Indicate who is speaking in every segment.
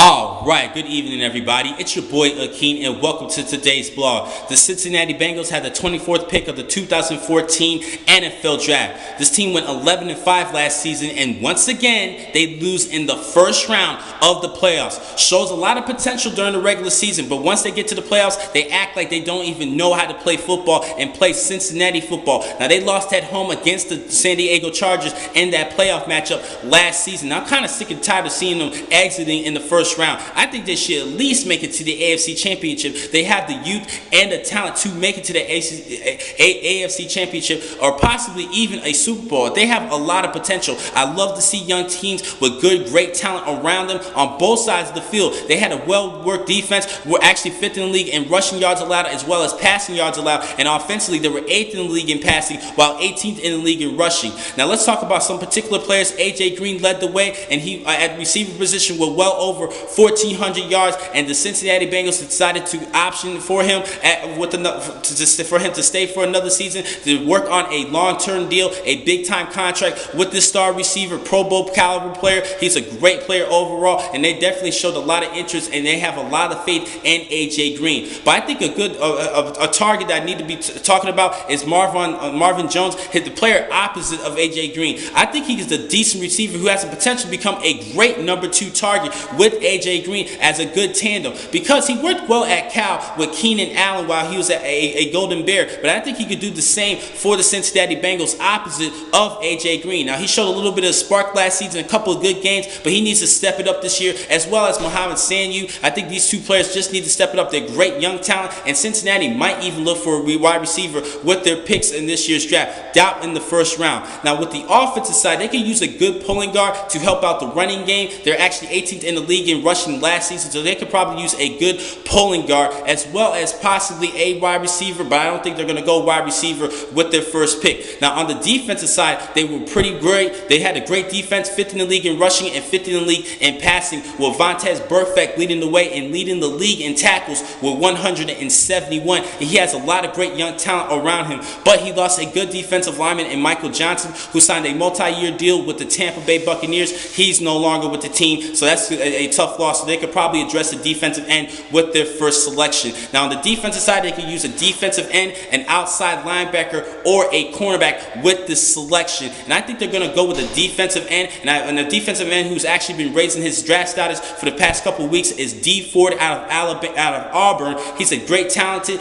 Speaker 1: All right, good evening, everybody. It's your boy Akeen, and welcome to today's blog. The Cincinnati Bengals had the 24th pick of the 2014 NFL Draft. This team went 11-5 last season, and once again, they lose in the first round of the playoffs. Shows a lot of potential during the regular season, but once they get to the playoffs, they act like they don't even know how to play football and play Cincinnati football. Now, they lost at home against the San Diego Chargers in that playoff matchup last season. Now, I'm kind of sick and tired of seeing them exiting in the first round. I think they should at least make it to the AFC Championship. They have the youth and the talent to make it to the AFC Championship or possibly even a Super Bowl. They have a lot of potential. I love to see young teams with great talent around them on both sides of the field. They had a well-worked defense. We're actually 5th in the league in rushing yards allowed as well as passing yards allowed. And offensively, they were 8th in the league in passing while 18th in the league in rushing. Now, let's talk about some particular players. A.J. Green led the way, and he at receiver position were well over 1,400 yards, and the Cincinnati Bengals decided to option for him for him to stay for another season, to work on a long-term deal, a big-time contract with this star receiver, Pro Bowl caliber player. He's a great player overall, and they definitely showed a lot of interest, and they have a lot of faith in A.J. Green. But I think a target that I need to be talking about is Marvin Jones, the player opposite of A.J. Green. I think he is a decent receiver who has the potential to become a great number 2 target with A.J. Green as a good tandem, because he worked well at Cal with Keenan Allen while he was at a Golden Bear. But I think he could do the same for the Cincinnati Bengals opposite of A.J. Green. Now, he showed a little bit of spark last season, a couple of good games, but he needs to step it up this year, as well as Mohamed Sanu. I think these two players just need to step it up. They're great young talent, and Cincinnati might even look for a wide receiver with their picks in this year's draft, down in the first round. Now, with the offensive side, they can use a good pulling guard to help out the running game. They're actually 18th in the league in rushing last season, so they could probably use a good pulling guard as well as possibly a wide receiver, but I don't think they're going to go wide receiver with their first pick. Now, on the defensive side, they were pretty great. They had a great defense, 5th in the league in rushing and 5th in the league in passing, with Vontaze Burfict leading the way and leading the league in tackles with 171. And he has a lot of great young talent around him, but he lost a good defensive lineman in Michael Johnson, who signed a multi-year deal with the Tampa Bay Buccaneers. He's no longer with the team, so that's a tough loss. So they could probably address the defensive end with their first selection. Now, on the defensive side, they could use a defensive end, an outside linebacker, or a cornerback with this selection. And I think they're going to go with a defensive end. And the defensive end who's actually been raising his draft status for the past couple of weeks is D. Ford out of Auburn. He's a great talented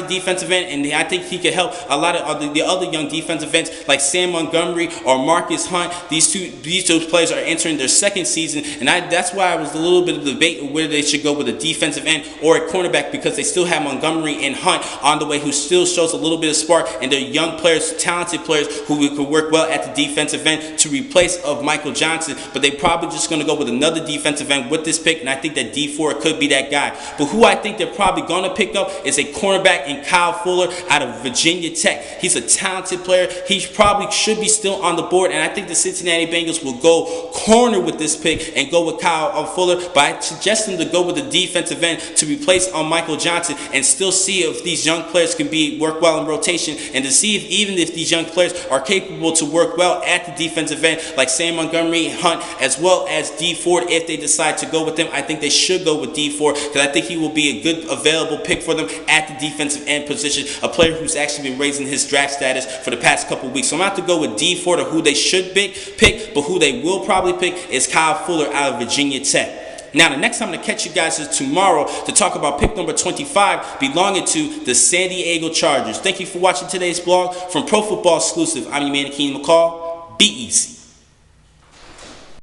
Speaker 1: defensive end, and I think he could help a lot of the other young defensive ends like Sam Montgomery or Marcus Hunt. These two players are entering their second season, and that's why I was a little bit of debate where they should go with a defensive end or a cornerback, because they still have Montgomery and Hunt on the way, who still shows a little bit of spark, and they're young players, talented players who could work well at the defensive end to replace of Michael Johnson. But they're probably just going to go with another defensive end with this pick, and I think that D4 could be that guy. But who I think they're probably going to pick up is a cornerback in Kyle Fuller out of Virginia Tech. He's a talented player. He probably should be still on the board, and I think the Cincinnati Bengals will go corner with this pick and go with Kyle Fuller. But I suggest them to go with the defensive end to replace on Michael Johnson and still see if these young players can work well in rotation, and to see if even if these young players are capable to work well at the defensive end, like Sam Montgomery, Hunt, as well as D. Ford. If they decide to go with them, I think they should go with D. Ford, because I think he will be a good available pick for them at the defensive end position, a player who's actually been raising his draft status for the past couple of weeks. So I'm going to have to go with D. Ford, or who they should pick, but who they will probably pick is Kyle Fuller out of Virginia Tech. Now, the next time I'm going to catch you guys is tomorrow to talk about pick number 25 belonging to the San Diego Chargers. Thank you for watching today's blog. From Pro Football Exclusive, I'm your man, Akeem McCall. Be easy.